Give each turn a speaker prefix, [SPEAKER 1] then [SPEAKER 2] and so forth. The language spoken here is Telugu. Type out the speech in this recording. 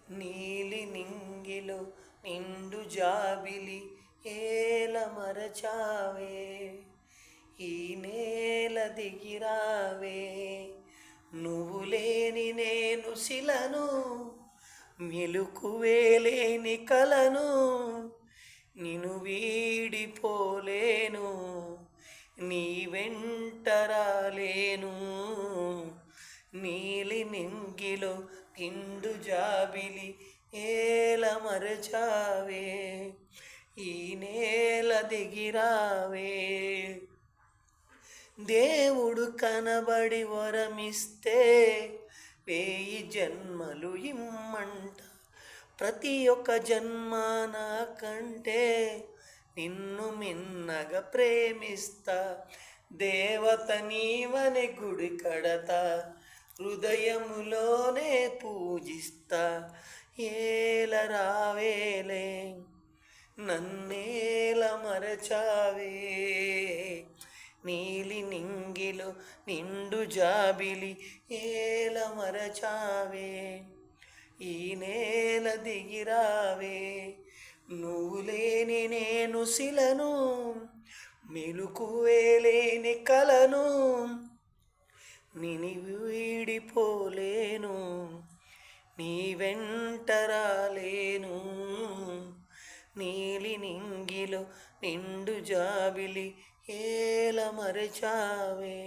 [SPEAKER 1] నీలి నింగిలో నిండు జాబిలి ఏల మరచావే, ఈ నేల దిగిరావే. నువ్వు లేని నేను శిలను, మెలుకువేలేని కలను, నిన్ను వీడిపోలేను, నీ వెంటరాలేను. నీలి నింగిలో నిండు జాబిలి ఏల మరచావే, ఈ నేల దిగిరావే. దేవుడు కనబడి వరమిస్తే వేయి జన్మలు ఇమ్మంట. ప్రతి ఒక్క జన్మ నాకంటే నిన్ను మిన్నగా ప్రేమిస్తా. దేవత నీవని గుడి కడతా, హృదయములోనే పూజిస్తా. ఏల రావేలే, నన్నేల మరచావే. నీలి నింగిలో నిండు జాబిలి ఏల మరచావే, ఈ నేల దిగిరావే. నువ్వు లేని నేను శిలను, మెలుకువేలేని కలను, నిన్ను వీడిపోలేను, నీ వెంటరాలేను. నీలి నింగిలో నిండు జాబిలి ఏల మరచావే.